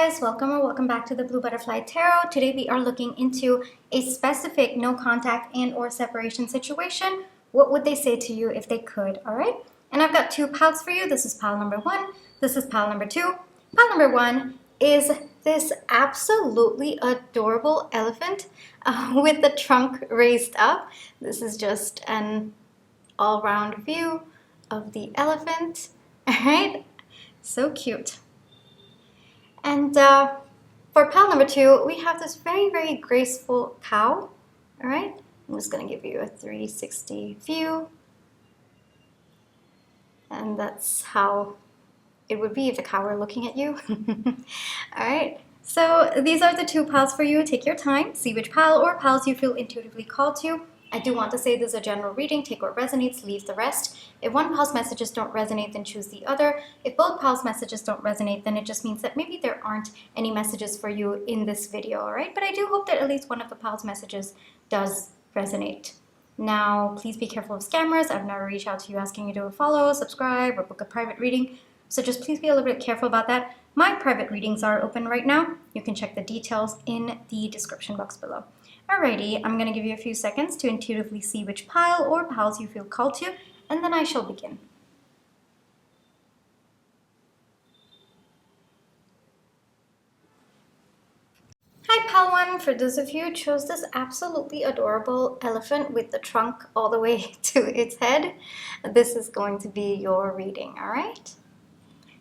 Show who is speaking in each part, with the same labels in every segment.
Speaker 1: guys, welcome or welcome back to the Blue Butterfly Tarot. Today we are looking into a specific no contact and or separation situation. What would they say to you if they could? All right, and I've got two piles for you. This is pile number one, this is pile number two. Pile number one is this absolutely adorable elephant with the trunk raised up. This is just an all-round view of the elephant. All right, so cute. And for pile number two, we have this very, very graceful cow. All right, I'm just going to give you a 360 view. And that's how it would be if the cow were looking at you. All right, so these are the two piles for you. Take your time, see which pile or piles you feel intuitively called to. I do want to say this is a general reading. Take what resonates, leave the rest. If one pile's messages don't resonate, then choose the other. If both piles' messages don't resonate, then it just means that maybe there aren't any messages for you in this video, all right? But I do hope that at least one of the piles' messages does resonate. Now, please be careful of scammers. I've never reached out to you asking you to follow, subscribe, or book a private reading. So just please be a little bit careful about that. My private readings are open right now. You can check the details in the description box below. Alrighty, I'm going to give you a few seconds to intuitively see which pile or piles you feel called to, and then I shall begin. Hi pile one, for those of you who chose this absolutely adorable elephant with the trunk all the way to its head, this is going to be your reading, alright?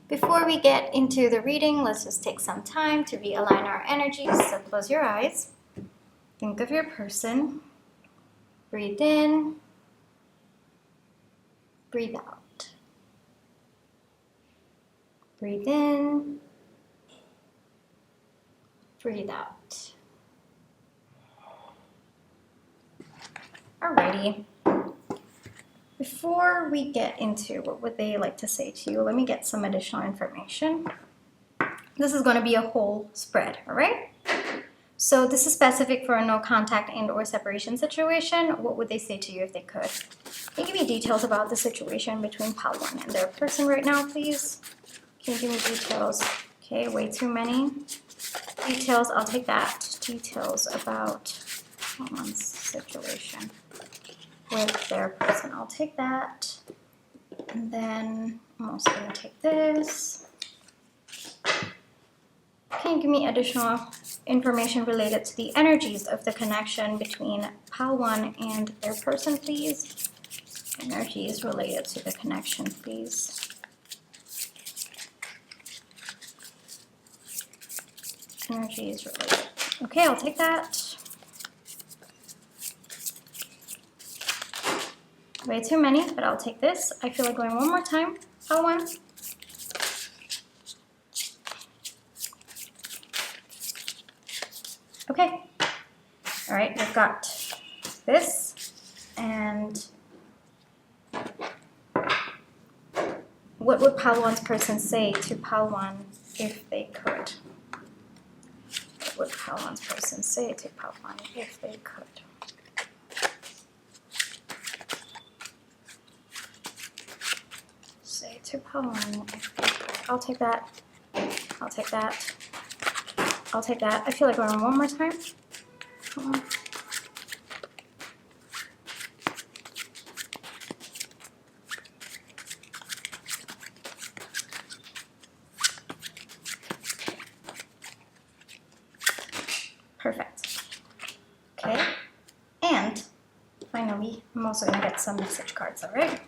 Speaker 1: Before we get into the reading, let's just take some time to realign our energies, so close your eyes. Think of your person, breathe in, breathe out. Breathe in, breathe out. Alrighty. Before we get into what would they like to say to you, let me get some additional information. This is going to be a whole spread, all right? So this is specific for a no contact and or separation situation. What would they say to you if they could? Can you give me details about the situation between pile one and their person right now, please? Can you give me details? Okay, way too many. Details, I'll take that. Details about pile one's situation with their person. I'll take that. And then I'm also going to take this. Can you give me additional information related to the energies of the connection between pile one and their person, please? Energies related to the connection, please. Energies related. Okay, I'll take that. Way too many, but I'll take this. I feel like going one more time. Pile one. Okay, all right, we've got this, and what would pile one's person say to pile one if they could? What would pile one's person say to pile one if they could? Say to pile one if they could. I'll take that. I'll take that. I'll take that. I feel like going one more time. Come on. Perfect. Okay. And finally, I'm also going to get some message cards, all right?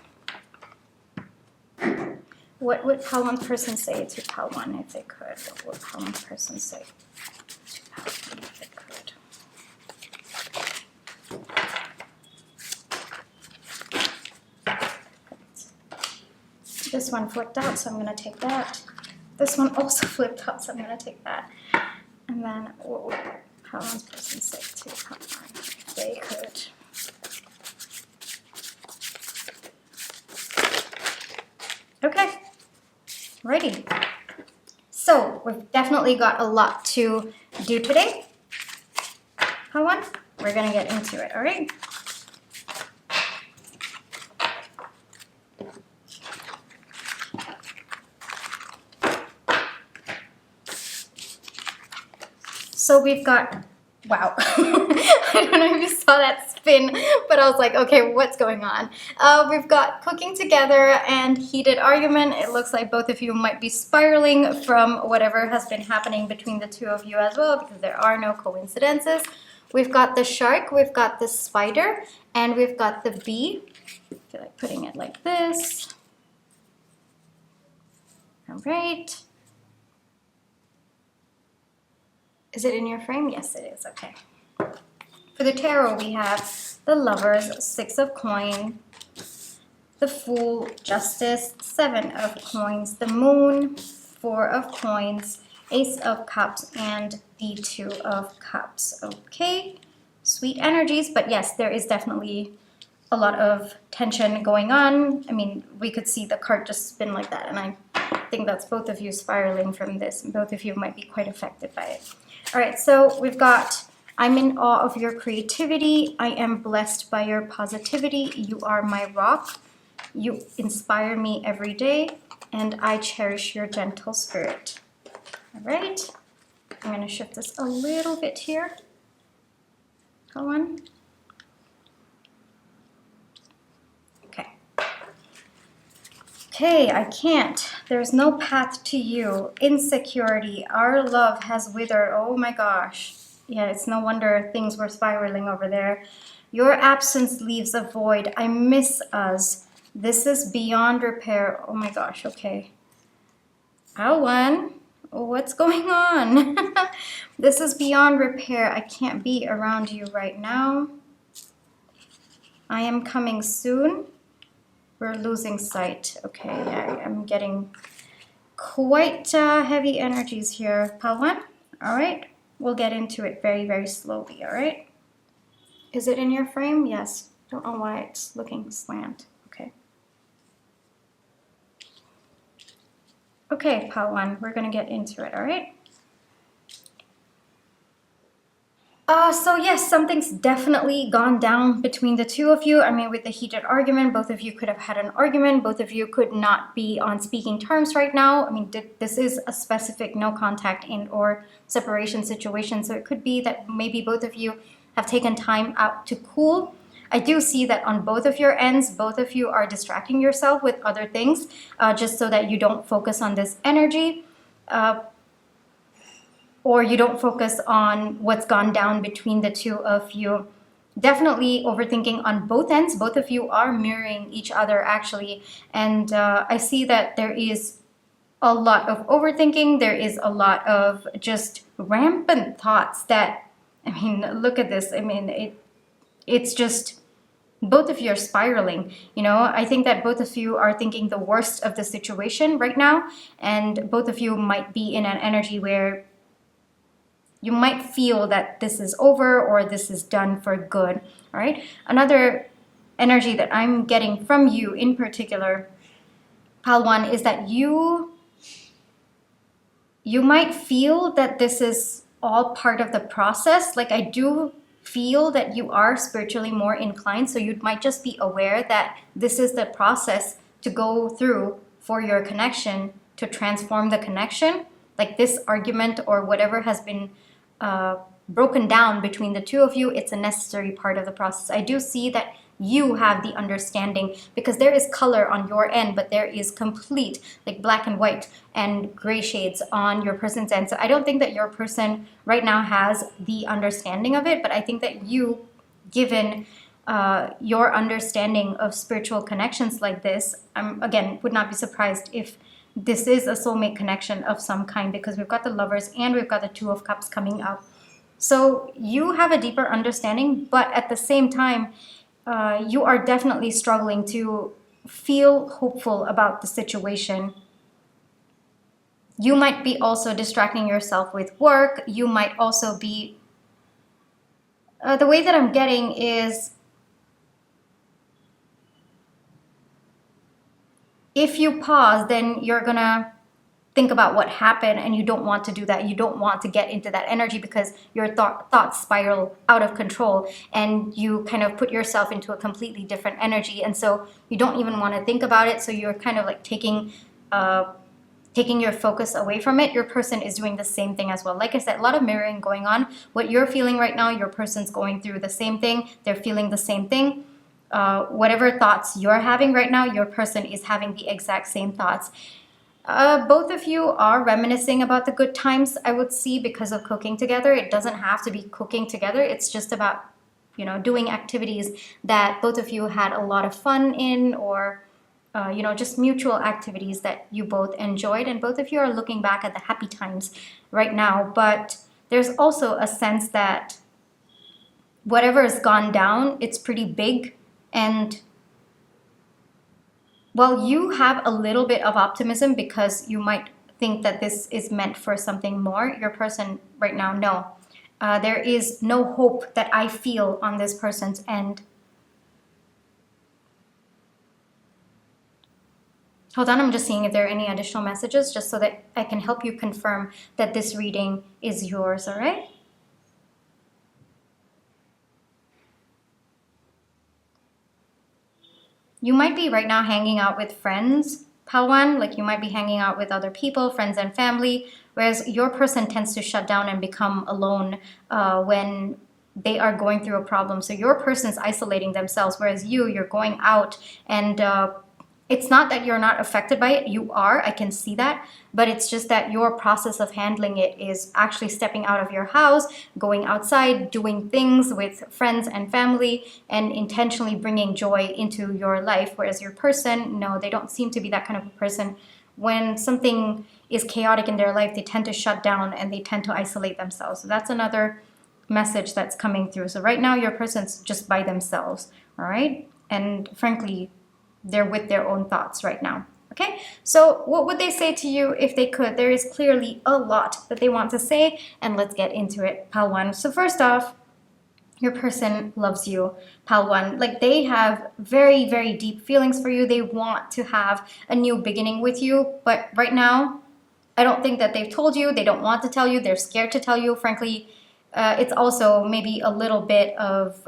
Speaker 1: What would pile one person say to pile one if they could? What would pile one person say to pile one if they could? This one flipped out, so I'm going to take that. This one also flipped out, so I'm going to take that. And then what would pile one's person say to pile one if they could? Okay. Alrighty, so we've definitely got a lot to do today. Pile one, we're gonna get into it, all right? So we've got, wow, I don't know if you saw that spin, but I was like, okay, what's going on? We've got cooking together and heated argument. It looks like both of you might be spiraling from whatever has been happening between the two of you as well, because there are no coincidences. We've got the shark, we've got the spider, and we've got the bee. I feel like putting it like this. All right. Is it in your frame? Yes, it is. Okay. For the tarot, we have the Lovers, 6 of Coins, the Fool, Justice, 7 of Coins, the Moon, 4 of Coins, Ace of Cups, and the 2 of Cups. Okay, sweet energies, but yes, there is definitely a lot of tension going on. I mean, we could see the card just spin like that, and I think that's both of you spiraling from this, and both of you might be quite affected by it. All right, so we've got, I'm in awe of your creativity. I am blessed by your positivity. You are my rock. You inspire me every day, and I cherish your gentle spirit. All right, I'm going to shift this a little bit here. Go on. Okay. Okay, I can't. There's no path to you. Insecurity. Our love has withered. Oh my gosh. Yeah, it's no wonder things were spiraling over there. Your absence leaves a void. I miss us. This is beyond repair. Oh my gosh, okay. Alan, what's going on? This is beyond repair. I can't be around you right now. I am coming soon. We're losing sight. Okay, yeah, I'm getting quite heavy energies here, Pawan. All right, we'll get into it very, very slowly, all right? Is it in your frame? Yes. Don't know why it's looking slant. Okay. Okay, Pawan, we're going to get into it, all right? So yes, something's definitely gone down between the two of you. I mean, with the heated argument, both of you could have had an argument. Both of you could not be on speaking terms right now. I mean, this is a specific no contact and or separation situation. So it could be that maybe both of you have taken time out to cool. I do see that on both of your ends, both of you are distracting yourself with other things just so that you don't focus on this energy. Or you don't focus on what's gone down between the two of you. Definitely overthinking on both ends. Both of you are mirroring each other actually. And I see that there is a lot of overthinking. There is a lot of just rampant thoughts that, I mean, look at this. I mean, it's just, both of you are spiraling. You know, I think that both of you are thinking the worst of the situation right now. And both of you might be in an energy where you might feel that this is over or this is done for good, all right? Another energy that I'm getting from you in particular, Palwan, is that you might feel that this is all part of the process. Like, I do feel that you are spiritually more inclined, so you might just be aware that this is the process to go through for your connection, to transform the connection. Like this argument or whatever has been broken down between the two of you, it's a necessary part of the process. I do see that you have the understanding because there is color on your end, but there is complete like black and white and gray shades on your person's end. So I don't think that your person right now has the understanding of it, but I think that you, given your understanding of spiritual connections like this, again, would not be surprised if this is a soulmate connection of some kind, because we've got the Lovers and we've got the Two of Cups coming up. So you have a deeper understanding, but at the same time, you are definitely struggling to feel hopeful about the situation. You might be also distracting yourself with work. You might also be... the way that I'm getting is, if you pause, then you're gonna think about what happened, and you don't want to do that. You don't want to get into that energy because your thoughts spiral out of control and you kind of put yourself into a completely different energy, and so you don't even want to think about it. So you're kind of like taking taking your focus away from it, your person is doing the same thing as well. Like I said, a lot of mirroring going on. What you're feeling right now, your person's going through the same thing. They're feeling the same thing. Whatever thoughts you're having right now, your person is having the exact same thoughts. Both of you are reminiscing about the good times, I would see, because of cooking together. It doesn't have to be cooking together. It's just about, you know, doing activities that both of you had a lot of fun in, or you know, just mutual activities that you both enjoyed, and both of you are looking back at the happy times right now. But there's also a sense that whatever has gone down, it's pretty big, and well, you have a little bit of optimism because you might think that this is meant for something more. Your person right now, no. There is no hope that I feel on this person's end. Hold on, I'm just seeing if there are any additional messages, just so that I can help you confirm that this reading is yours, all right? You might be right now hanging out with friends, Palwan, like you might be hanging out with other people, friends and family, whereas your person tends to shut down and become alone when they are going through a problem. So your person's isolating themselves, whereas you're going out, and it's not that you're not affected by it. You are, I can see that, but it's just that your process of handling it is actually stepping out of your house, going outside, doing things with friends and family, and intentionally bringing joy into your life. Whereas your person, no, they don't seem to be that kind of a person. When something is chaotic in their life, they tend to shut down and they tend to isolate themselves. So that's another message that's coming through. So right now your person's just by themselves, all right? And frankly, they're with their own thoughts right now. Okay, so what would they say to you if they could? There is clearly a lot that they want to say, and let's get into it, Palwan. So first off, your person loves you, Palwan. Like, they have very, very deep feelings for you. They want to have a new beginning with you, but right now, I don't think that they've told you. They don't want to tell you. They're scared to tell you. Frankly, it's also maybe a little bit of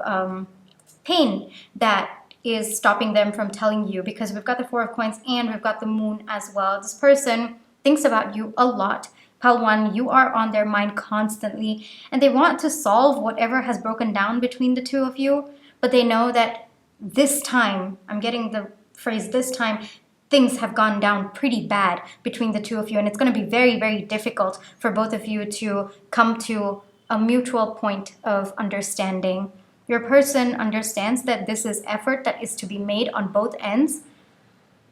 Speaker 1: pain that is stopping them from telling you, because we've got the Four of Coins and we've got the Moon as well. This person thinks about you a lot. Palwan, you are on their mind constantly, and they want to solve whatever has broken down between the two of you, but they know that this time, I'm getting the phrase this time, things have gone down pretty bad between the two of you, and it's going to be very, very difficult for both of you to come to a mutual point of understanding. Your person understands that this is effort that is to be made on both ends,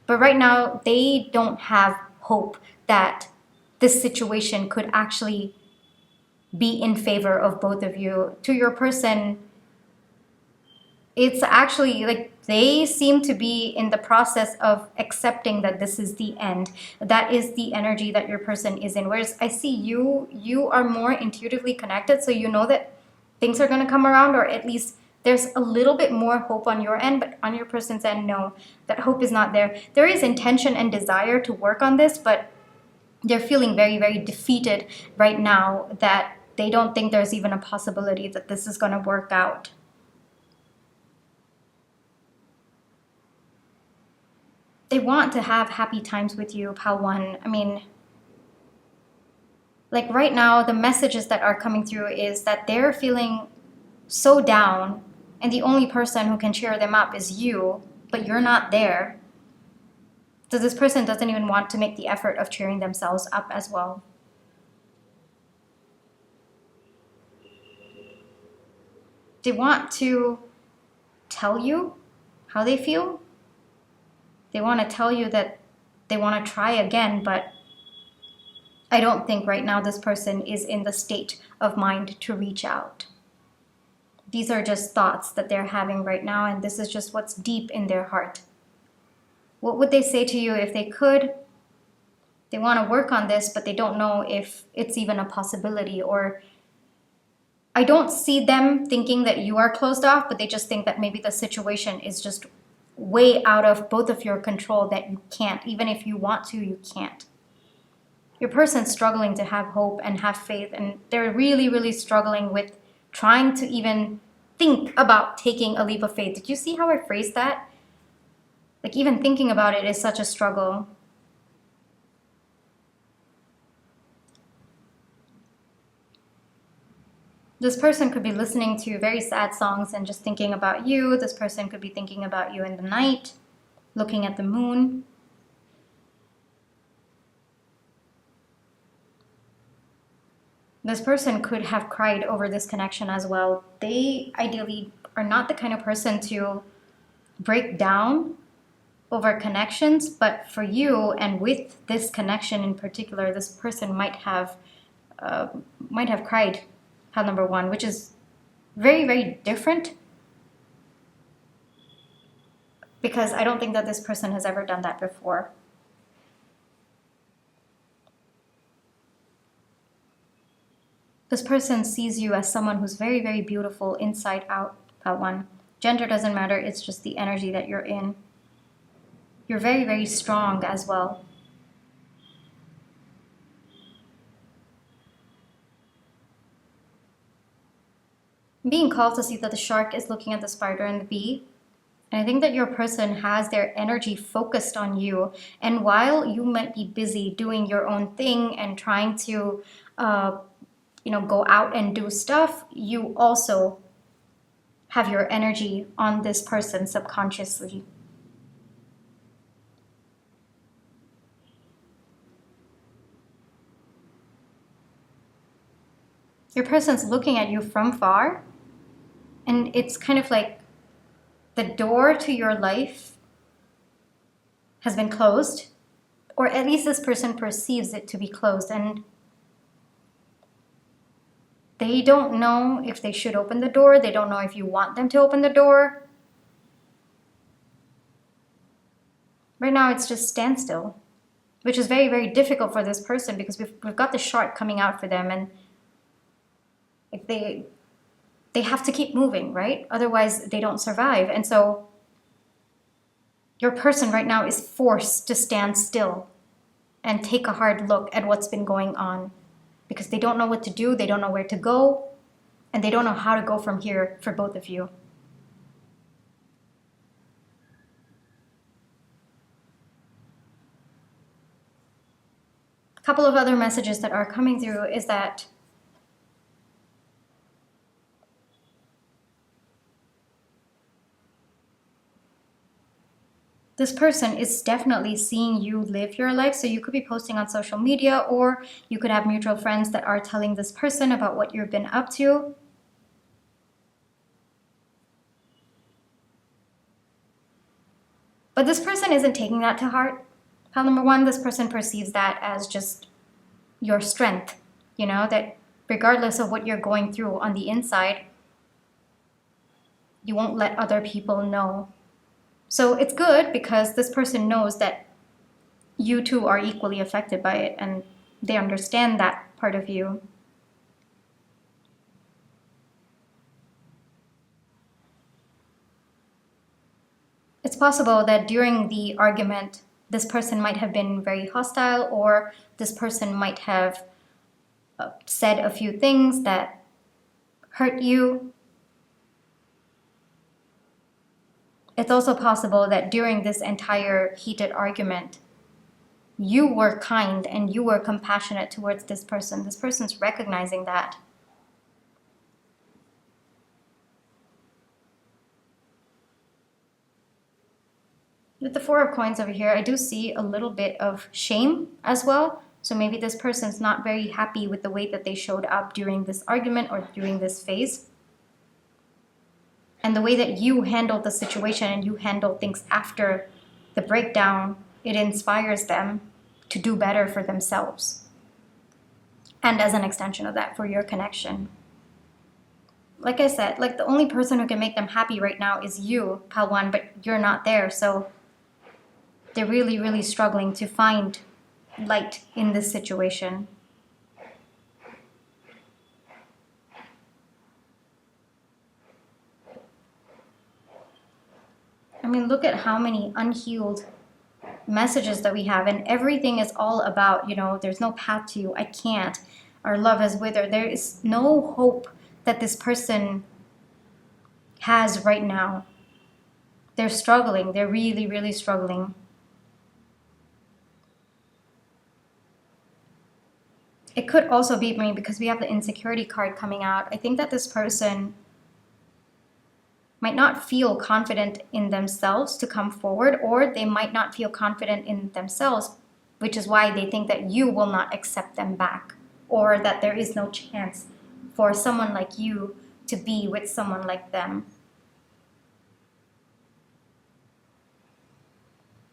Speaker 1: but right now they don't have hope that this situation could actually be in favor of both of you. To your person, it's actually like they seem to be in the process of accepting that this is the end. That is the energy that your person is in. Whereas I see you are more intuitively connected, so you know that things are going to come around, or at least there's a little bit more hope on your end, but on your person's end, no, that hope is not there. There is intention and desire to work on this, but they're feeling very, very defeated right now, that they don't think there's even a possibility that this is going to work out. They want to have happy times with you, Palwan. I mean, like right now, the messages that are coming through is that they're feeling so down, and the only person who can cheer them up is you, but you're not there. So this person doesn't even want to make the effort of cheering themselves up as well. They want to tell you how they feel. They want to tell you that they want to try again, but I don't think right now this person is in the state of mind to reach out. These are just thoughts that they're having right now, and this is just what's deep in their heart. What would they say to you if they could? They want to work on this, but they don't know if it's even a possibility, or I don't see them thinking that you are closed off, but they just think that maybe the situation is just way out of both of your control, that you can't, even if you want to, you can't. Your person's struggling to have hope and have faith, and they're really, really struggling with trying to even think about taking a leap of faith. Did you see how I phrased that? Like, even thinking about it is such a struggle. This person could be listening to very sad songs and just thinking about you. This person could be thinking about you in the night, looking at the moon. This person could have cried over this connection as well. They ideally are not the kind of person to break down over connections, but for you and with this connection in particular, this person might have cried, pile number one, which is very, very different, because I don't think that this person has ever done that before. This person sees you as someone who's very, very beautiful inside out, pile one. Gender doesn't matter, it's just the energy that you're in. You're very, very strong as well. I'm being called to see that the shark is looking at the spider and the bee. And I think that your person has their energy focused on you. And while you might be busy doing your own thing and trying to, go out and do stuff, you also have your energy on this person subconsciously. Your person's looking at you from far, and it's kind of like the door to your life has been closed, or at least this person perceives it to be closed, and they don't know if they should open the door. They don't know if you want them to open the door. Right now it's just standstill, which is very, very difficult for this person, because we've got the shark coming out for them, and if they have to keep moving, right? Otherwise they don't survive. And so your person right now is forced to stand still and take a hard look at what's been going on, because they don't know what to do, they don't know where to go, and they don't know how to go from here for both of you. A couple of other messages that are coming through is that this person is definitely seeing you live your life. So you could be posting on social media, or you could have mutual friends that are telling this person about what you've been up to. But this person isn't taking that to heart. Pile number one, this person perceives that as just your strength, that regardless of what you're going through on the inside, you won't let other people know. So it's good, because this person knows that you too are equally affected by it, and they understand that part of you. It's possible that during the argument, this person might have been very hostile, or this person might have said a few things that hurt you. It's also possible that during this entire heated argument, you were kind and you were compassionate towards this person. This person's recognizing that. With the Four of Coins over here, I do see a little bit of shame as well. So maybe this person's not very happy with the way that they showed up during this argument or during this phase. And the way that you handled the situation and you handled things after the breakdown, it inspires them to do better for themselves. And as an extension of that, for your connection. Like I said, the only person who can make them happy right now is you, pile one, but you're not there. So they're really, really struggling to find light in this situation. I mean, look at how many unhealed messages that we have, and everything is all about, there's no path to you, I can't, our love has withered. There is no hope that this person has right now. They're struggling. They're really, really struggling. it could also be me because we have the insecurity card coming out. I think that this person might not feel confident in themselves to come forward, or they might not feel confident in themselves, which is why they think that you will not accept them back, or that there is no chance for someone like you to be with someone like them.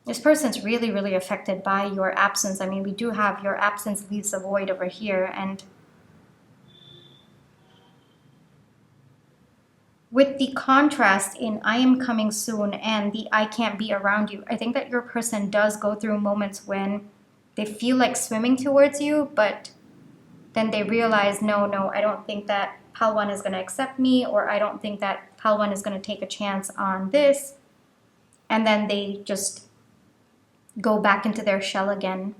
Speaker 1: This person's really, really affected by your absence. I mean, we do have your absence leaves a void over here, and with the contrast in I am coming soon and the I can't be around you, I think that your person does go through moments when they feel like swimming towards you, but then they realize, no, I don't think that Pile 1 is going to accept me, or I don't think that Pile 1 is going to take a chance on this. And then they just go back into their shell again.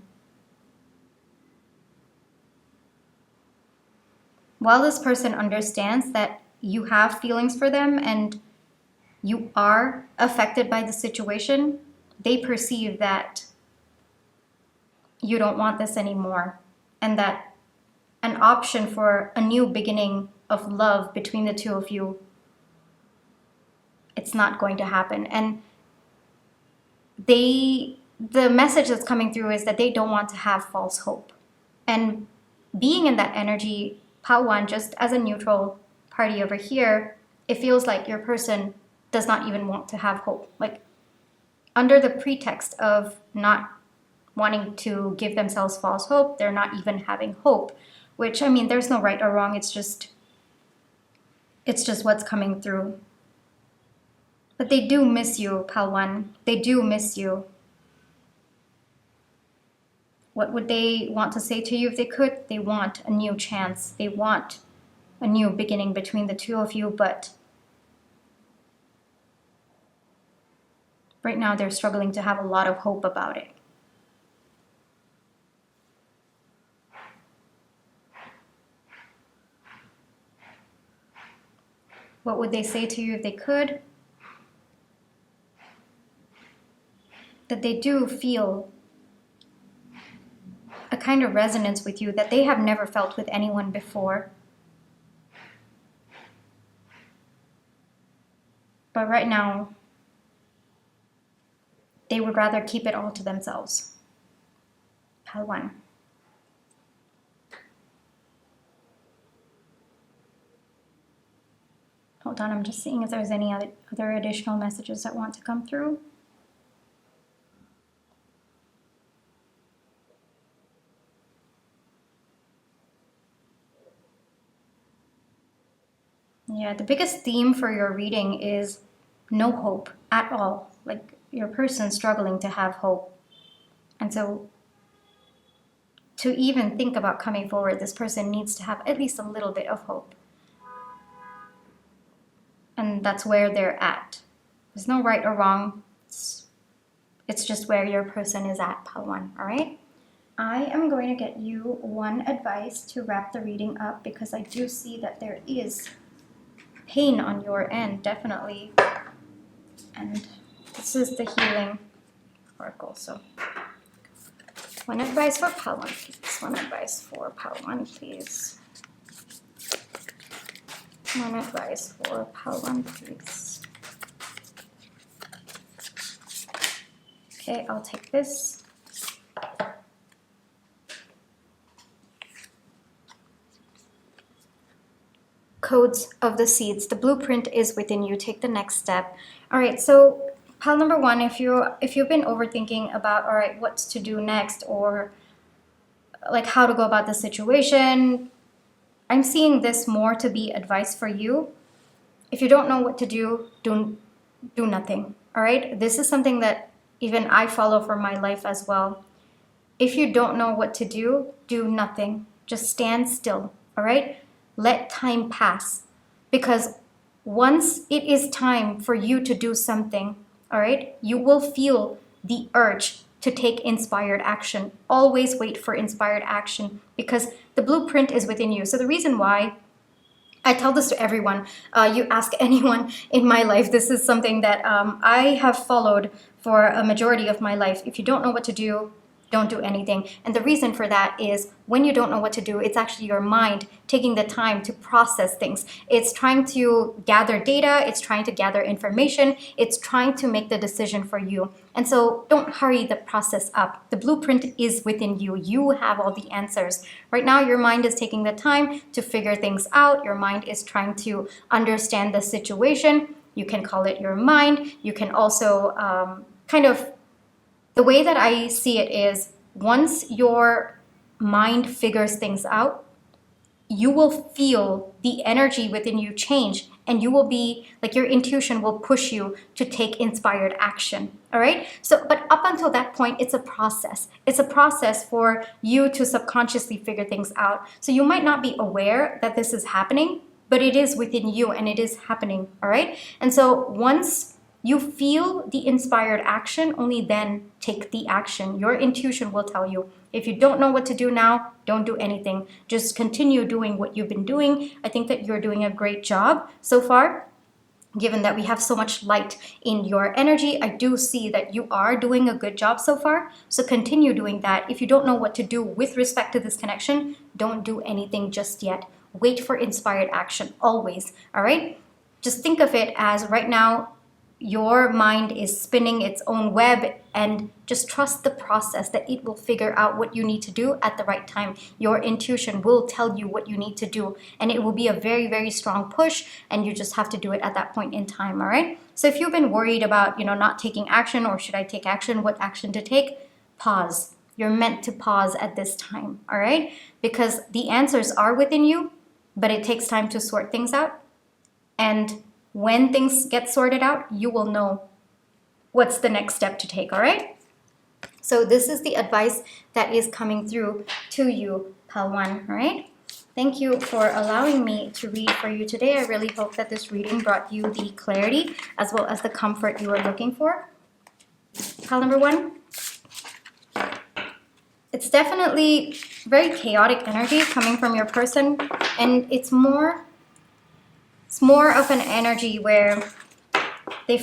Speaker 1: While this person understands that you have feelings for them and you are affected by the situation, they perceive that you don't want this anymore, and that an option for a new beginning of love between the two of you, it's not going to happen. And the message that's coming through is that they don't want to have false hope. And being in that energy, Pile 1, just as a neutral party over here, it feels like your person does not even want to have hope. Like, under the pretext of not wanting to give themselves false hope, they're not even having hope. Which, I mean, there's no right or wrong. It's just what's coming through. But they do miss you, Pile 1. They do miss you. What would they want to say to you if they could? They want a new chance. They want a new beginning between the two of you, but right now they're struggling to have a lot of hope about it. What would they say to you if they could? That they do feel a kind of resonance with you that they have never felt with anyone before. But right now, they would rather keep it all to themselves. Pile 1. Hold on, I'm just seeing if there's any other additional messages that want to come through. Yeah, the biggest theme for your reading is no hope at all. Like, your person's struggling to have hope. And so, to even think about coming forward, this person needs to have at least a little bit of hope. And that's where they're at. There's no right or wrong. It's just where your person is at, Pile 1, all right? I am going to get you one advice to wrap the reading up, because I do see that there is pain on your end, definitely. And this is the healing oracle. So one advice for Pile 1, please. One advice for Pile 1, please. One advice for Pile 1, please. Okay, I'll take this. Codes of the seeds. The blueprint is within you. Take the next step. All right, so pile number 1, if you've been overthinking about, all right, what's to do next, or like how to go about the situation, I'm seeing this more to be advice for you. If you don't know what to do, do nothing. All right, this is something that even I follow for my life as well. If you don't know what to do nothing. Just stand still. All right, let time pass, because once it is time for you to do something, all right, you will feel the urge to take inspired action. Always wait for inspired action, because the blueprint is within you. So the reason why I tell this to everyone, you ask anyone in my life, this is something that I have followed for a majority of my life. If you don't know what to do, don't do anything. And the reason for that is when you don't know what to do, it's actually your mind taking the time to process things. It's trying to gather data, it's trying to gather information, it's trying to make the decision for you. And so don't hurry the process up. The blueprint is within you. You have all the answers. Right now, your mind is taking the time to figure things out. Your mind is trying to understand the situation. You can call it your mind. You can also the way that I see it is once your mind figures things out, you will feel the energy within you change, and you will be like, your intuition will push you to take inspired action. All right. So, but up until that point, it's a process. It's a process for you to subconsciously figure things out. So you might not be aware that this is happening, but it is within you and it is happening. All right. And so once you feel the inspired action, only then take the action. Your intuition will tell you. If you don't know what to do now, don't do anything. Just continue doing what you've been doing. I think that you're doing a great job so far. Given that we have so much light in your energy, I do see that you are doing a good job so far. So continue doing that. If you don't know what to do with respect to this connection, don't do anything just yet. Wait for inspired action, always. All right? Just think of it as right now, your mind is spinning its own web, and just trust the process that it will figure out what you need to do at the right time. Your intuition will tell you what you need to do, and it will be a very, very strong push, and you just have to do it at that point in time. All right. So if you've been worried about, not taking action, or should I take action, what action to take, pause. You're meant to pause at this time. All right. Because the answers are within you, but it takes time to sort things out. And when things get sorted out, you will know what's the next step to take, all right? So this is the advice that is coming through to you, Pal 1, all right? Thank you for allowing me to read for you today. I really hope that this reading brought you the clarity as well as the comfort you were looking for. Pal number 1. It's definitely very chaotic energy coming from your person, and it's more of an energy where they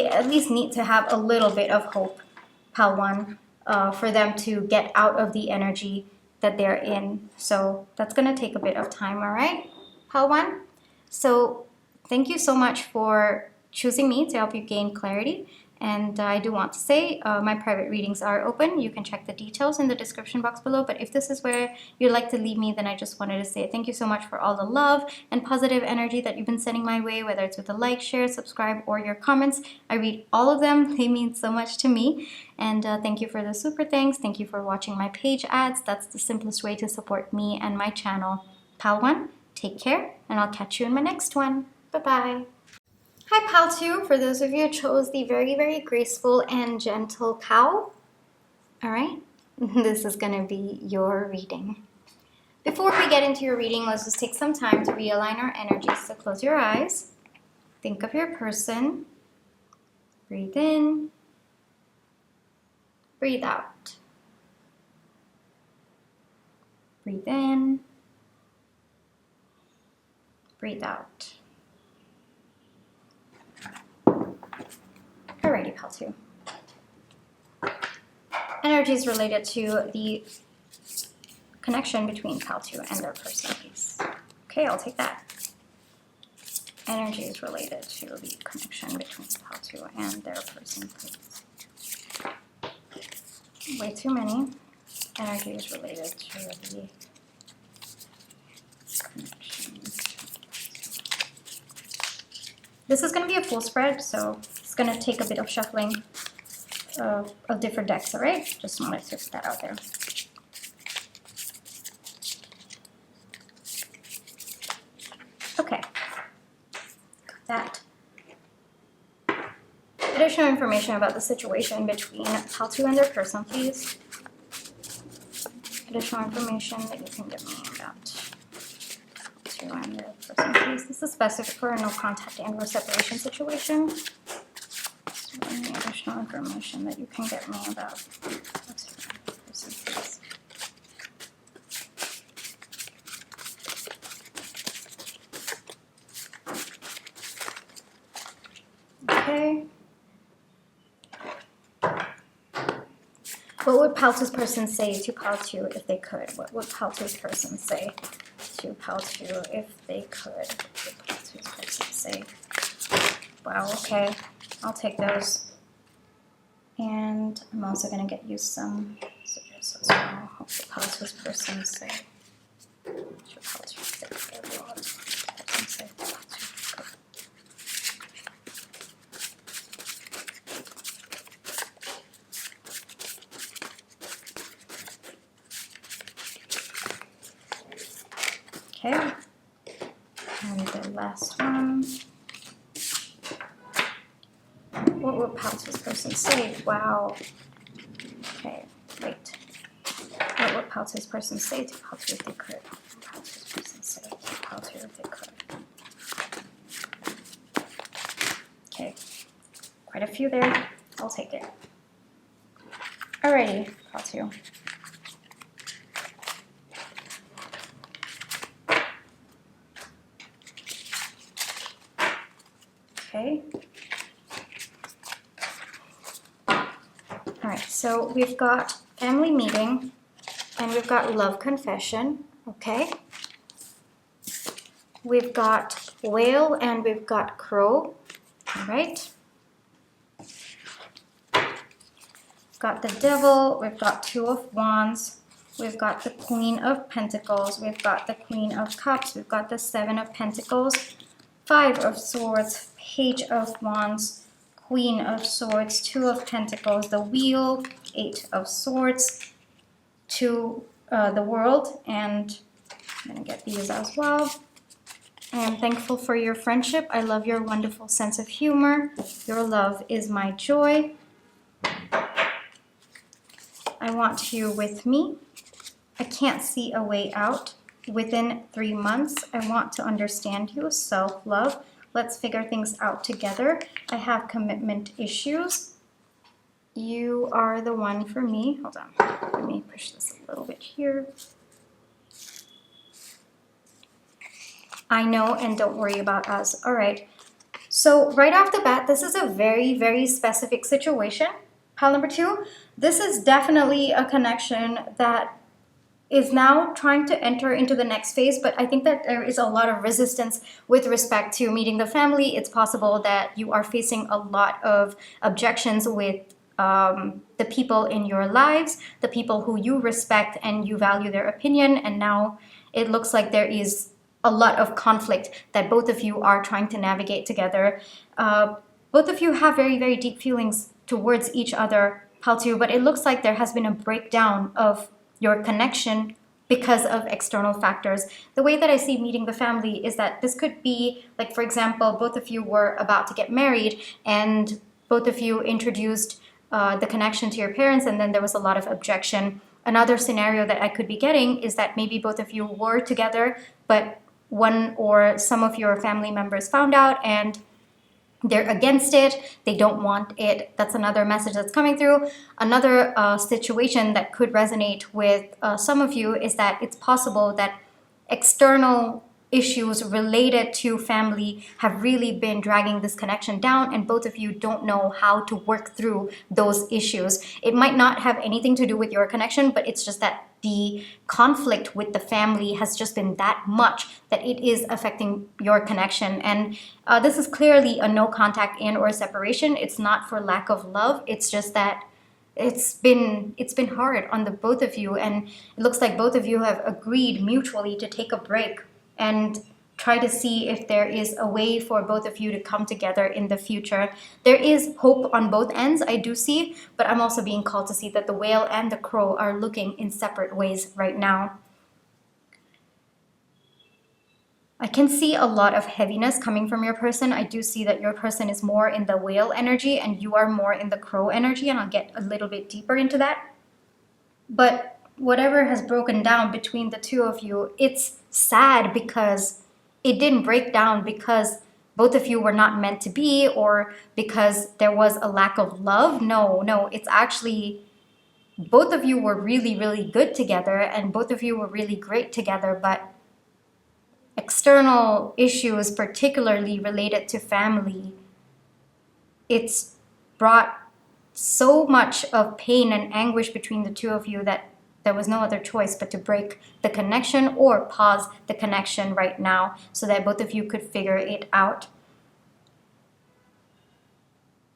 Speaker 1: at least need to have a little bit of hope, Pal 1, for them to get out of the energy that they're in. So that's going to take a bit of time, all right, Pal 1? So thank you so much for choosing me to help you gain clarity. And I do want to say my private readings are open. You can check the details in the description box below. But if this is where you'd like to leave me, then I just wanted to say thank you so much for all the love and positive energy that you've been sending my way, whether it's with a like, share, subscribe, or your comments. I read all of them. They mean so much to me. And thank you for the super thanks. Thank you for watching my page ads. That's the simplest way to support me and my channel. Pal 1, take care, and I'll catch you in my next one. Bye-bye. Hi, Pal 2. For those of you who chose the very, very graceful and gentle cow, all right, this is going to be your reading. Before we get into your reading, let's just take some time to realign our energies. So close your eyes. Think of your person. Breathe in. Breathe out. Breathe in. Breathe out. Alrighty, Pal 2. Energies related to the connection between Pal 2 and their person, please. Okay, I'll take that. Energies related to the connection between Pal 2 and their person, please. Way too many. Energies related to the connection. This is going to be a full spread, so it's going to take a bit of shuffling of different decks, all right? Just wanted to put that out there. Okay. That. Additional information about the situation between Pal 2 and their person, please. Additional information that you can give me about Pal 2 and their person, please. This is specific for a no contact and or separation situation. So any additional information that you can get me about Pal 2 and their person, please. Okay. What would pile two's person say to pile two if they could? What would pile two's person say to pile two if they could? What would pile two's person say? Wow, okay. I'll take those. And I'm also going to get you some messages as well. What would pile two's person say? What should pile two say? What would person say to pile two? Okay, and the last one. What would pile two's person say? Wow. Okay, wait. What would pile two's person say to pile two if they could? What would pile two's person say to pile two if they could? Okay, quite a few there. I'll take it. Alrighty, pile two. Okay. All right, so we've got family meeting and we've got love confession, okay? We've got whale and we've got crow, all right? Got the devil, we've got two of wands, we've got the queen of pentacles, we've got the queen of cups, we've got the seven of pentacles, five of swords, page of wands, queen of swords, two of pentacles, the wheel, eight of swords, the world, and I'm gonna get these as well. I am thankful for your friendship. I love your wonderful sense of humor. Your love is my joy. I want you with me. I can't see a way out. Within 3 months, I want to understand you. Self-love. Let's figure things out together. I have commitment issues. You are the one for me. Hold on. Let me push this a little bit here. I know, and don't worry about us. All right. So right off the bat, this is a very, very specific situation. Pile number two, this is definitely a connection that is now trying to enter into the next phase, but I think that there is a lot of resistance with respect to meeting the family. It's possible that you are facing a lot of objections with the people in your lives, the people who you respect and you value their opinion, and now it looks like there is a lot of conflict that both of you are trying to navigate together. Both of you have very, very deep feelings towards each other, Paltu, but it looks like there has been a breakdown of your connection because of external factors. The way that I see meeting the family is that this could be, like, for example, both of you were about to get married and both of you introduced the connection to your parents, and then there was a lot of objection. Another scenario that I could be getting is that maybe both of you were together, but one or some of your family members found out and they're against it, they don't want it. That's another message that's coming through. Another situation that could resonate with some of you is that it's possible that external issues related to family have really been dragging this connection down, and both of you don't know how to work through those issues. It might not have anything to do with your connection, but it's just that the conflict with the family has just been that much that it is affecting your connection. And this is clearly a no contact and or separation. It's not for lack of love. It's just that it's been hard on the both of you, and it looks like both of you have agreed mutually to take a break and try to see if there is a way for both of you to come together in the future. There is hope on both ends, I do see, but I'm also being called to see that the whale and the crow are looking in separate ways right now. I can see a lot of heaviness coming from your person. I do see that your person is more in the whale energy and you are more in the crow energy, and I'll get a little bit deeper into that. But whatever has broken down between the two of you, it's sad because it didn't break down because both of you were not meant to be or because there was a lack of love. No, it's actually both of you were really, really good together and both of you were really great together, but external issues, particularly related to family, it's brought so much of pain and anguish between the two of you that there was no other choice but to break the connection or pause the connection right now so that both of you could figure it out.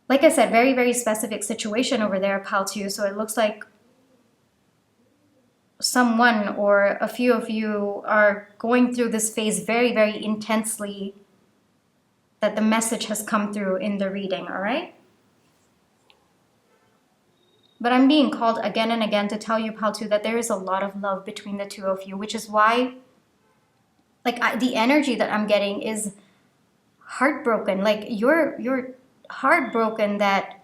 Speaker 1: Like I said, very, very specific situation over there, pal 2. So it looks like someone or a few of you are going through this phase very, very intensely, that the message has come through in the reading, all right? But I'm being called again and again to tell you, pal 2, that there is a lot of love between the two of you, which is why, like, the energy that I'm getting is heartbroken. Like, you're heartbroken that,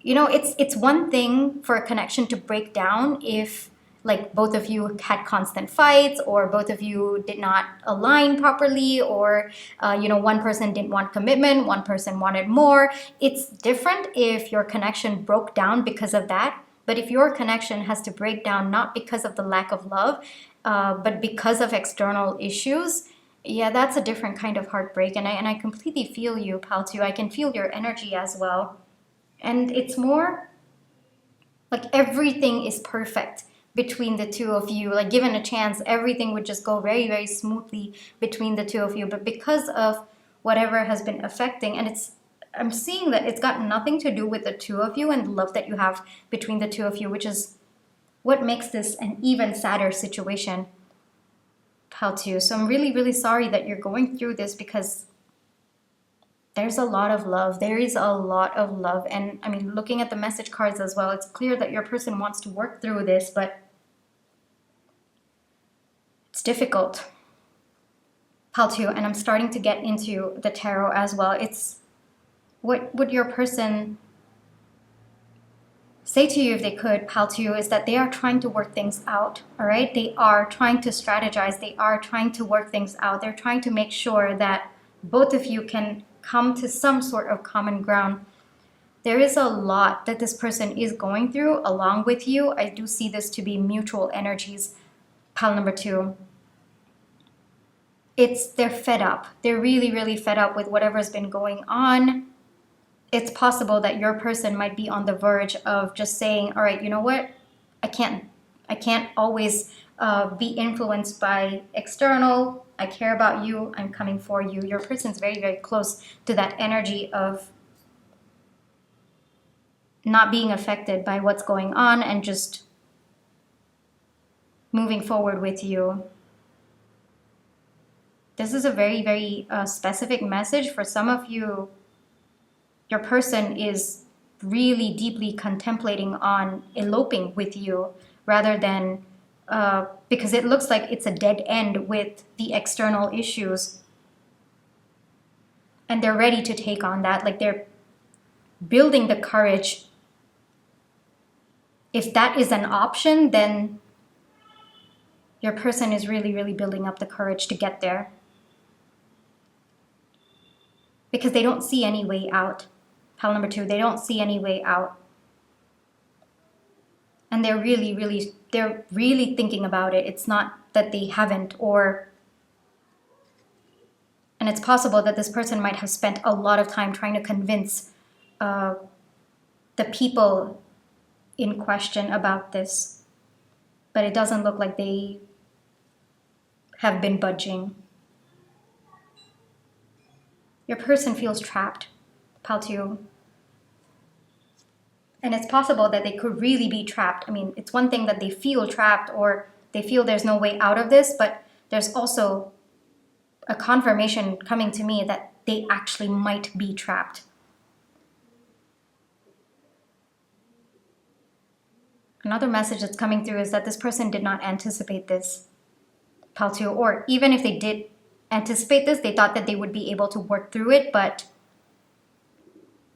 Speaker 1: you know, it's one thing for a connection to break down if, like, both of you had constant fights, or both of you did not align properly, or you know, one person didn't want commitment, one person wanted more. It's different if your connection broke down because of that. But if your connection has to break down not because of the lack of love, but because of external issues, yeah, that's a different kind of heartbreak. And I completely feel you, pal 2. I can feel your energy as well. And it's more like everything is perfect between the two of you. Like, given a chance, everything would just go very, very smoothly between the two of you. But because of whatever has been affecting, and I'm seeing that it's got nothing to do with the two of you and the love that you have between the two of you, which is what makes this an even sadder situation, pal 2. So I'm really, really sorry that you're going through this, because there's a lot of love. There is a lot of love. And I mean, looking at the message cards as well, it's clear that your person wants to work through this, but it's difficult, pal 2. And I'm starting to get into the tarot as well. It's what would your person say to you if they could, pal 2, is that they are trying to work things out, all right? They are trying to strategize. They are trying to work things out. They're trying to make sure that both of you can come to some sort of common ground. There is a lot that this person is going through along with you. I do see this to be mutual energies, pal number 2. They're fed up. They're really, really fed up with whatever's been going on. It's possible that your person might be on the verge of just saying, all right, you know what? I can't always be influenced by external. I care about you. I'm coming for you. Your person's very, very close to that energy of not being affected by what's going on and just moving forward with you. This is a very, very specific message for some of you. Your person is really deeply contemplating on eloping with you, rather than because it looks like it's a dead end with the external issues, and they're ready to take on that. Like, they're building the courage. If that is an option, then your person is really, really building up the courage to get there, because they don't see any way out, pal number 2. They don't see any way out. And they're really thinking about it. It's not that they haven't, and it's possible that this person might have spent a lot of time trying to convince the people in question about this, but it doesn't look like they have been budging. Your person feels trapped, pal 2. And it's possible that they could really be trapped. I mean, it's one thing that they feel trapped or they feel there's no way out of this, but there's also a confirmation coming to me that they actually might be trapped. Another message that's coming through is that this person did not anticipate this, pal 2, or even if they did anticipate this, they thought that they would be able to work through it, but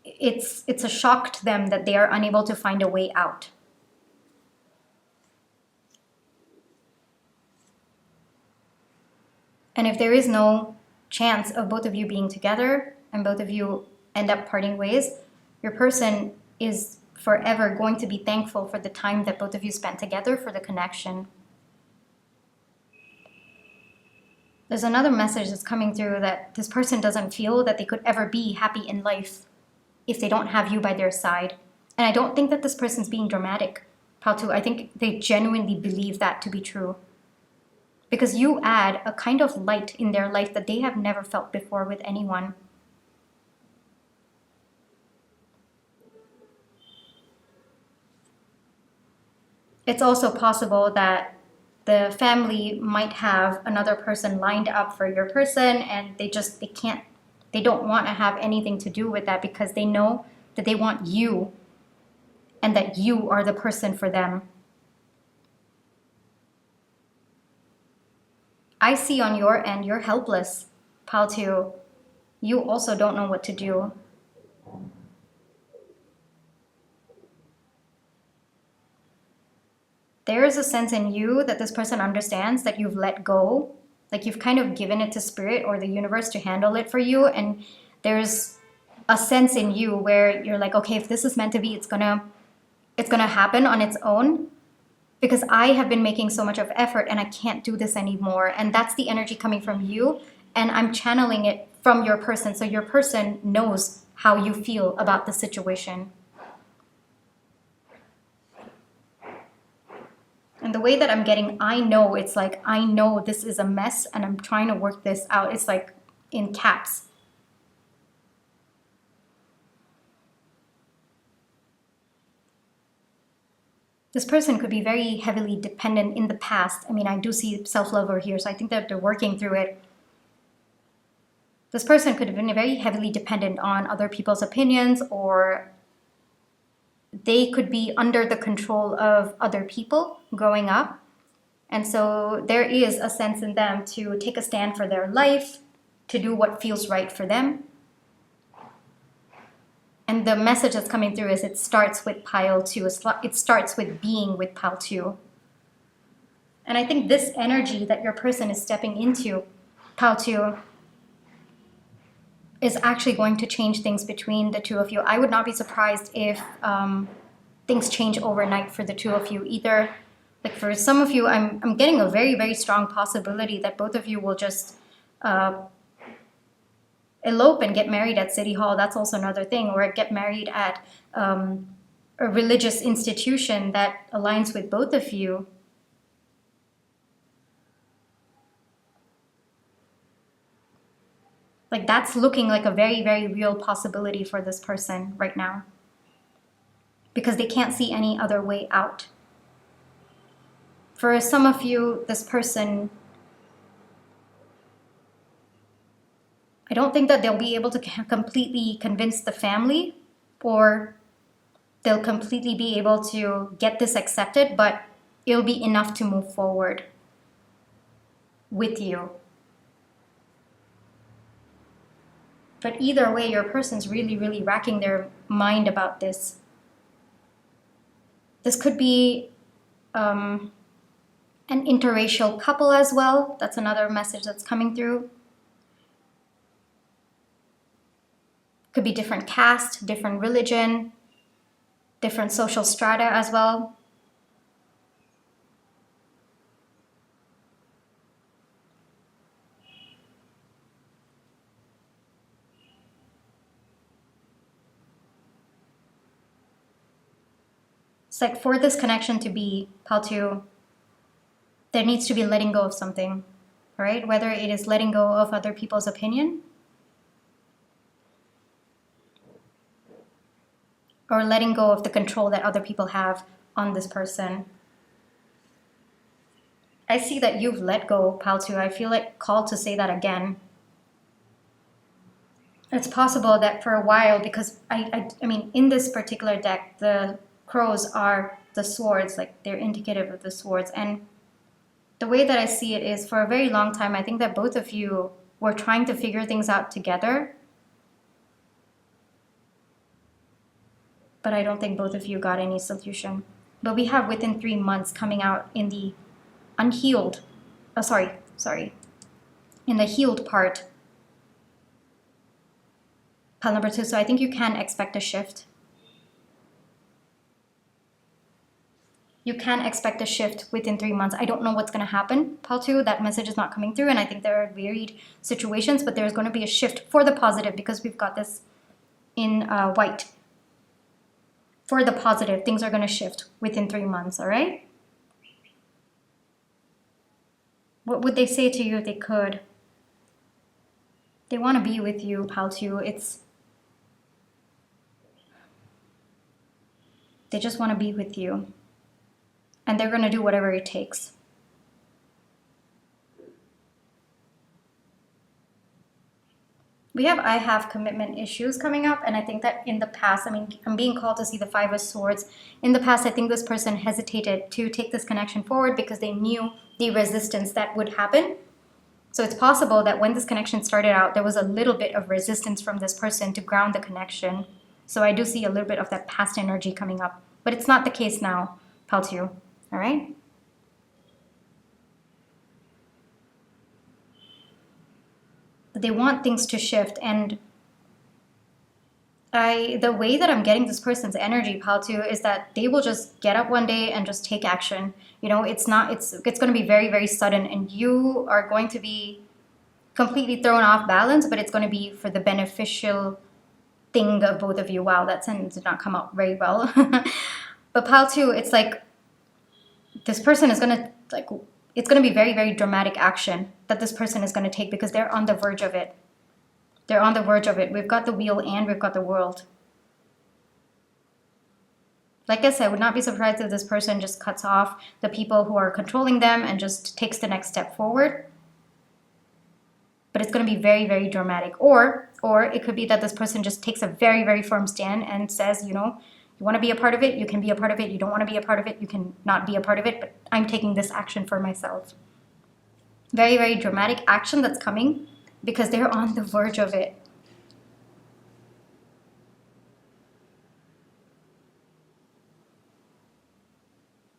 Speaker 1: it's a shock to them that they are unable to find a way out. And if there is no chance of both of you being together and both of you end up parting ways, your person is forever going to be thankful for the time that both of you spent together, for the connection. There's another message that's coming through that this person doesn't feel that they could ever be happy in life if they don't have you by their side. And I don't think that this person's being dramatic, pile 2. I think they genuinely believe that to be true. Because you add a kind of light in their life that they have never felt before with anyone. It's also possible that the family might have another person lined up for your person, and they don't want to have anything to do with that because they know that they want you and that you are the person for them. I see on your end, you're helpless, pile 2. You also don't know what to do. There is a sense in you that this person understands that you've let go, like you've kind of given it to spirit or the universe to handle it for you. And there's a sense in you where you're like, okay, if this is meant to be, it's gonna happen on its own. Because I have been making so much of effort and I can't do this anymore. And that's the energy coming from you. And I'm channeling it from your person. So your person knows how you feel about the situation. And the way that I'm getting, I know, it's like, I know this is a mess and I'm trying to work this out. It's like in caps. This person could be very heavily dependent in the past. I mean, I do see self-love over here, so I think that they're working through it. This person could have been very heavily dependent on other people's opinions, or they could be under the control of other people growing up. And so there is a sense in them to take a stand for their life, to do what feels right for them. And the message that's coming through is it starts with pile 2. It starts with being with pile 2. And I think this energy that your person is stepping into, pile 2, is actually going to change things between the two of you. I would not be surprised if things change overnight for the two of you. Either, like for some of you, I'm getting a very, very strong possibility that both of you will just elope and get married at City Hall. That's also another thing. Or get married at a religious institution that aligns with both of you. Like that's looking like a very, very real possibility for this person right now. Because they can't see any other way out. For some of you, this person, I don't think that they'll be able to completely convince the family, or they'll completely be able to get this accepted, but it'll be enough to move forward with you. But either way, your person's really, really racking their mind about this. This could be an interracial couple as well. That's another message that's coming through. Could be different caste, different religion, different social strata as well. It's like for this connection to be, pile 2, there needs to be letting go of something, right? Whether it is letting go of other people's opinion, or letting go of the control that other people have on this person. I see that you've let go, pile 2. I feel like called to say that again. It's possible that for a while, because I mean, in this particular deck, the crows are the swords, like they're indicative of the swords. And the way that I see it is, for a very long time, I think that both of you were trying to figure things out together. But I don't think both of you got any solution. But we have within 3 months coming out in the unhealed, in the healed part, pile number 2. So I think you can expect a shift. You can expect a shift within 3 months. I don't know what's going to happen, pile 2. That message is not coming through, and I think there are varied situations, but there's going to be a shift for the positive because we've got this in white. for the positive. Things are going to shift within 3 months, all right? What would they say to you if they could? They want to be with you, pal 2. They just want to be with you. And they're going to do whatever it takes. We have I have commitment issues coming up, and I think that in the past, I mean, I'm being called to see the 5 of Swords. In the past, I think this person hesitated to take this connection forward because they knew the resistance that would happen. So it's possible that when this connection started out, there was a little bit of resistance from this person to ground the connection. So I do see a little bit of that past energy coming up, but it's not the case now, pal 2, all right? They want things to shift, and the way that I'm getting this person's energy, pal 2, is that they will just get up one day and just take action. You know, it's going to be very, very sudden, and you are going to be completely thrown off balance, but it's going to be for the beneficial thing of both of you. Wow, that sentence did not come out very well. But pal 2, it's like this person is going to, like, it's going to be very, very dramatic action that this person is going to take because they're on the verge of it. They're on the verge of it. We've got the Wheel and we've got the World. Like I said, I would not be surprised if this person just cuts off the people who are controlling them and just takes the next step forward. But it's going to be very, very dramatic. Or it could be that this person just takes a very, very firm stand and says, you know, you want to be a part of it, you can be a part of it. You don't want to be a part of it, you can not be a part of it. But I'm taking this action for myself. Very, very dramatic action that's coming because they're on the verge of it.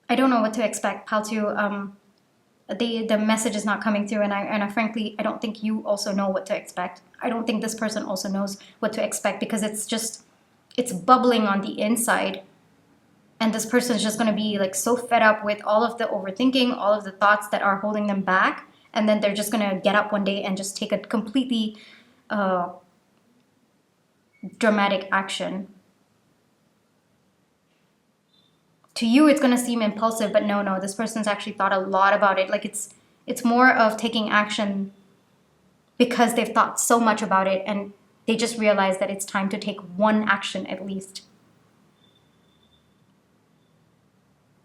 Speaker 1: I don't know what to expect, pal 2. The message is not coming through, and I frankly, I don't think you also know what to expect. I don't think this person also knows what to expect because it's bubbling on the inside. And this person is just going to be like so fed up with all of the overthinking, all of the thoughts that are holding them back. And then they're just going to get up one day and just take a completely dramatic action. To you, it's going to seem impulsive, but no, this person's actually thought a lot about it. Like it's more of taking action because they've thought so much about it and they just realize that it's time to take one action at least.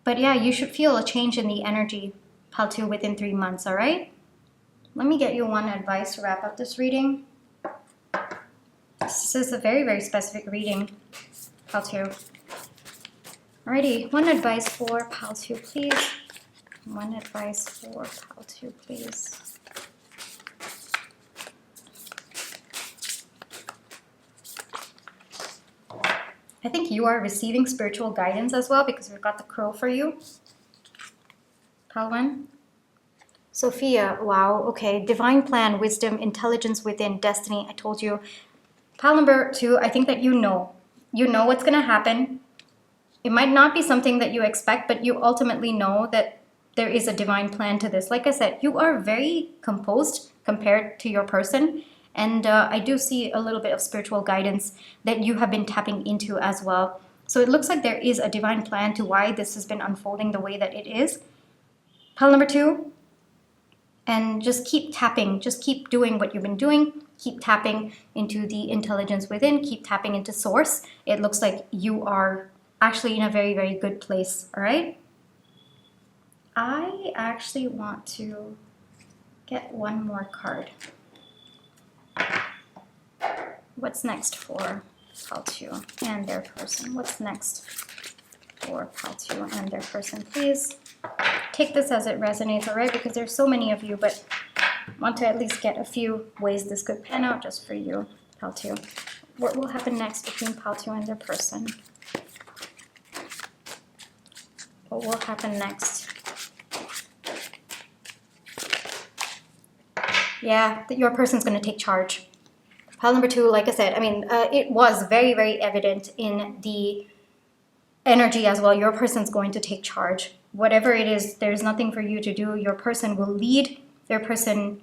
Speaker 1: But yeah, you should feel a change in the energy, pal 2, within 3 months, all right? Let me get you one advice to wrap up this reading. This is a very, very specific reading, pal 2. Alrighty, one advice for pal 2, please. One advice for pal 2, please. I think you are receiving spiritual guidance as well because we've got the Crow for you. Pal 1. Sophia, wow, okay. Divine plan, wisdom, intelligence within, destiny. I told you. Pal number 2, I think that you know. You know what's going to happen. It might not be something that you expect, but you ultimately know that there is a divine plan to this. Like I said, you are very composed compared to your person. And I do see a little bit of spiritual guidance that you have been tapping into as well. So it looks like there is a divine plan to why this has been unfolding the way that it is. Pile number 2, and just keep tapping. Just keep doing what you've been doing. Keep tapping into the intelligence within. Keep tapping into source. It looks like you are actually in a very, very good place. All right? I actually want to get one more card. What's next for pal 2 and their person? What's next for pal 2 and their person? Please take this as it resonates, all right? Because there's so many of you, but I want to at least get a few ways this could pan out just for you, pal 2. What will happen next between pal 2 and their person? What will happen next? Yeah, your person's going to take charge. Pile number 2, like I said, I mean, it was very, very evident in the energy as well. Your person's going to take charge. Whatever it is, there's nothing for you to do. Your person will lead. Their person,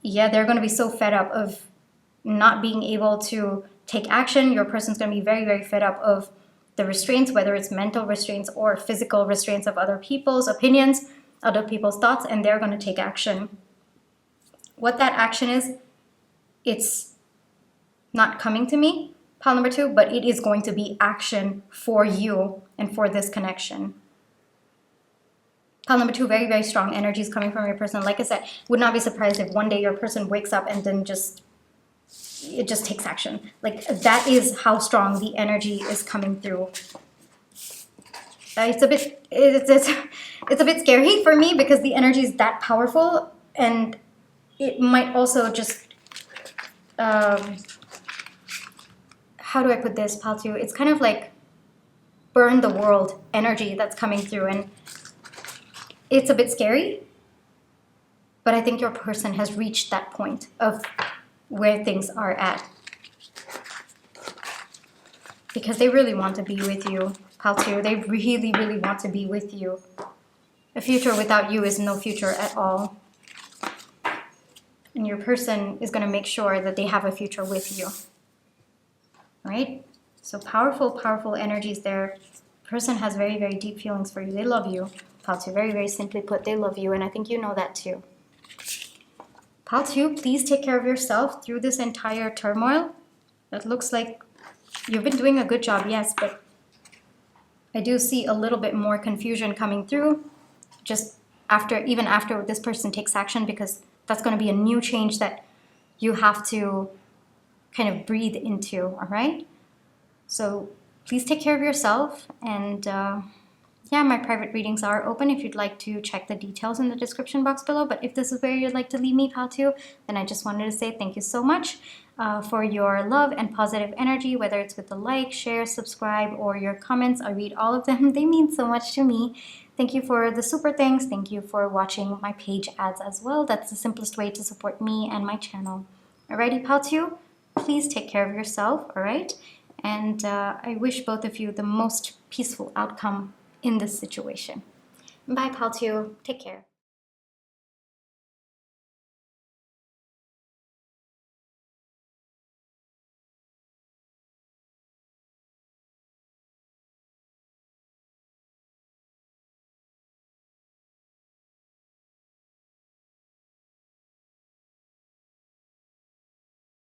Speaker 1: yeah, they're going to be so fed up of not being able to take action. Your person's going to be very, very fed up of the restraints, whether it's mental restraints or physical restraints of other people's opinions, other people's thoughts, and they're going to take action. What that action is, it's not coming to me, pile number 2, but it is going to be action for you and for this connection. Pile number 2, very, very strong energies coming from your person. Like I said, would not be surprised if one day your person wakes up and then it just takes action. Like, that is how strong the energy is coming through. It's a bit scary for me because the energy is that powerful, and it might also just how do I put this, pile 2? It's kind of like burn the world energy that's coming through, and it's a bit scary, but I think your person has reached that point of where things are at, because they really want to be with you, pile 2. They really, really want to be with you. A future without you is no future at all. And your person is going to make sure that they have a future with you. Right? So powerful, powerful energies there. Person has very, very deep feelings for you. They love you. Pile 2, very, very simply put, they love you, and I think you know that too. Pile 2, please take care of yourself through this entire turmoil. It looks like you've been doing a good job, yes, but I do see a little bit more confusion coming through just even after this person takes action, because that's going to be a new change that you have to kind of breathe into, all right? So please take care of yourself, and yeah, my private readings are open if you'd like to check the details in the description box below. But if this is where you'd like to leave me, pile 2, then I just wanted to say thank you so much for your love and positive energy, whether it's with the like, share, subscribe, or your comments. I read all of them. They mean so much to me. Thank you for the super thanks. Thank you for watching my page ads as well. That's the simplest way to support me and my channel. Alrighty, pile 2, please take care of yourself, all right? And I wish both of you the most peaceful outcome in this situation. Bye, pile 2. Take care.